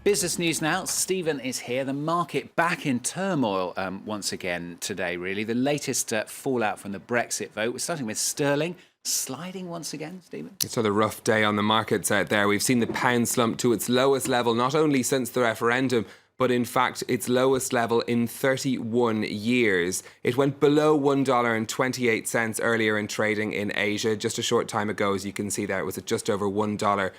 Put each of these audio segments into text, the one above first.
Business news now. Stephen is here. The market back in turmoil once again today, really. The latest fallout from the Brexit vote. We're starting with sterling sliding once again, Stephen. It's another rough day on the markets out there. We've seen the pound slump to its lowest level, not only since the referendum, but in fact its lowest level in 31 years. It went below $1.28 earlier in trading in Asia. Just a short time ago, as you can see there, it was at just over $1.29.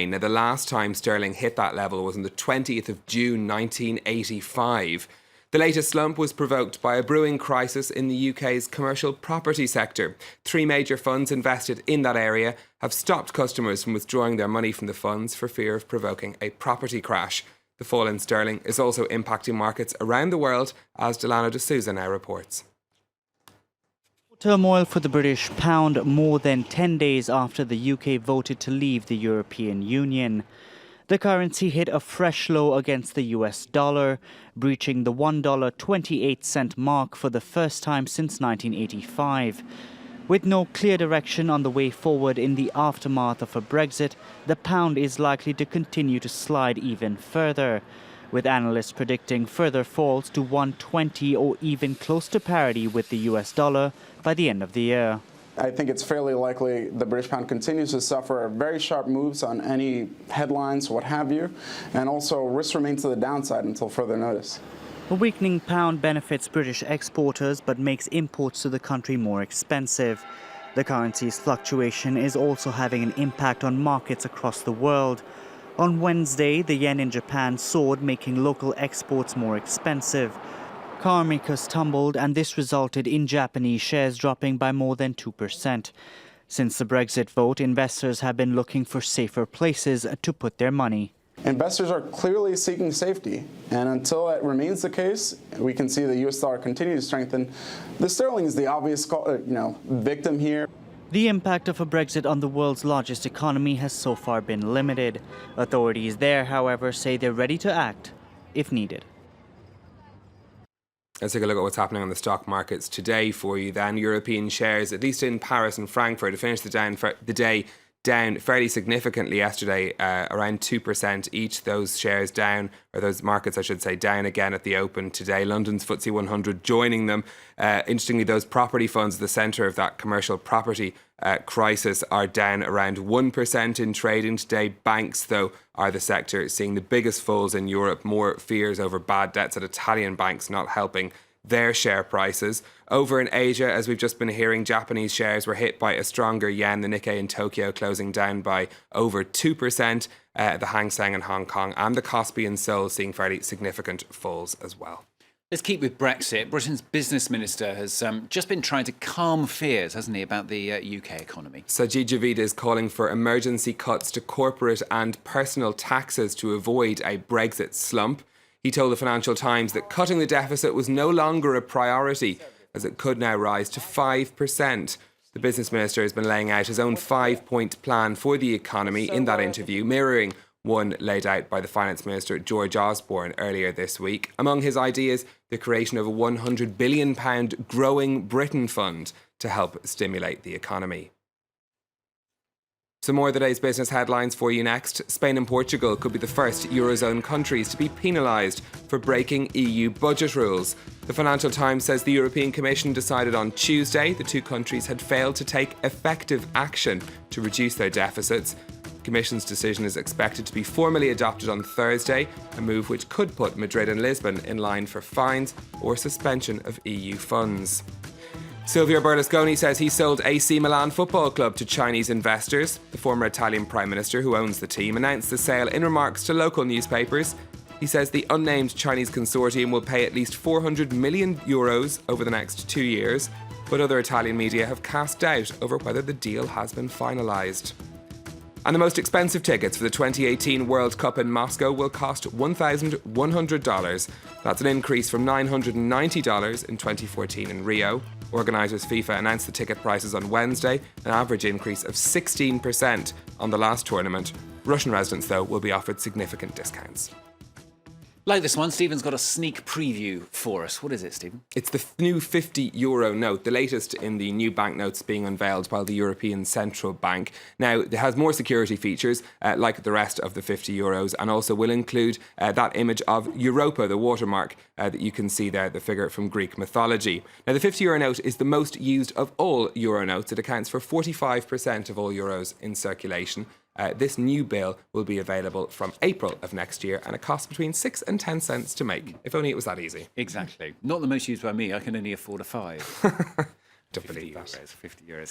Now, the last time sterling hit that level was on the 20th of June 1985. The latest slump was provoked by a brewing crisis in the UK's commercial property sector. Three major funds invested in that area have stopped customers from withdrawing their money from the funds for fear of provoking a property crash. The fall in sterling is also impacting markets around the world, as Delano D'Souza now reports. Turmoil for the British pound more than 10 days after the UK voted to leave the European Union. The currency hit a fresh low against the US dollar, breaching the $1.28 mark for the first time since 1985. With no clear direction on the way forward in the aftermath of a Brexit, the pound is likely to continue to slide even further, with analysts predicting further falls to 120 or even close to parity with the US dollar by the end of the year. I think it's fairly likely the British pound continues to suffer very sharp moves on any headlines, what have you, and also risk remains to the downside until further notice. A weakening pound benefits British exporters but makes imports to the country more expensive. The currency's fluctuation is also having an impact on markets across the world. On Wednesday, the yen in Japan soared, making local exports more expensive. Car makers tumbled, and this resulted in Japanese shares dropping by more than 2%. Since the Brexit vote, investors have been looking for safer places to put their money. Investors are clearly seeking safety, and until that remains the case, we can see the US dollar continue to strengthen. The sterling is the obvious victim here. The impact of a Brexit on the world's largest economy has so far been limited. Authorities there, however, say they're ready to act if needed. Let's take a look at what's happening on the stock markets today for you then. European shares, at least in Paris and Frankfurt, to finish the day down fairly significantly yesterday, around 2% each. Those shares down, or those markets I should say, down again at the open today. London's FTSE 100 joining them. Interestingly, those property funds at the centre of that commercial property crisis are down around 1% in trading today. Banks, though, are the sector seeing the biggest falls in Europe. More fears over bad debts at Italian banks not helping their share prices. Over in Asia, as we've just been hearing, Japanese shares were hit by a stronger yen. The Nikkei in Tokyo closing down by over 2%. The Hang Seng in Hong Kong and the Kospi in Seoul seeing fairly significant falls as well. Let's keep with Brexit. Britain's business minister has just been trying to calm fears, hasn't he, about the UK economy? Sajid Javid is calling for emergency cuts to corporate and personal taxes to avoid a Brexit slump. He told the Financial Times that cutting the deficit was no longer a priority, as it could now rise to 5%. The business minister has been laying out his own 5-point plan for the economy in that interview, mirroring one laid out by the Finance Minister George Osborne earlier this week. Among his ideas, the creation of a £100 billion Growing Britain Fund to help stimulate the economy. Some more of the day's business headlines for you next. Spain and Portugal could be the first Eurozone countries to be penalised for breaking EU budget rules. The Financial Times says the European Commission decided on Tuesday the two countries had failed to take effective action to reduce their deficits. The Commission's decision is expected to be formally adopted on Thursday, a move which could put Madrid and Lisbon in line for fines or suspension of EU funds. Silvio Berlusconi says he sold AC Milan Football Club to Chinese investors. The former Italian Prime Minister, who owns the team, announced the sale in remarks to local newspapers. He says the unnamed Chinese consortium will pay at least €400 million over the next 2 years, but other Italian media have cast doubt over whether the deal has been finalised. And the most expensive tickets for the 2018 World Cup in Moscow will cost $1,100. That's an increase from $990 in 2014 in Rio. Organisers FIFA announced the ticket prices on Wednesday, an average increase of 16% on the last tournament. Russian residents, though, will be offered significant discounts. Like this one, Stephen's got a sneak preview for us. What is it, Stephen? It's the new €50 note, the latest in the new banknotes being unveiled by the European Central Bank. Now, it has more security features, like the rest of the €50, and also will include that image of Europa, the watermark that you can see there, the figure from Greek mythology. Now, the €50 note is the most used of all euro notes. It accounts for 45% of all euros in circulation. This new bill will be available from April of next year, and it costs between 6 and 10 cents to make. If only it was that easy. Exactly. Not the most used by me. I can only afford a 5. Don't believe that. €50.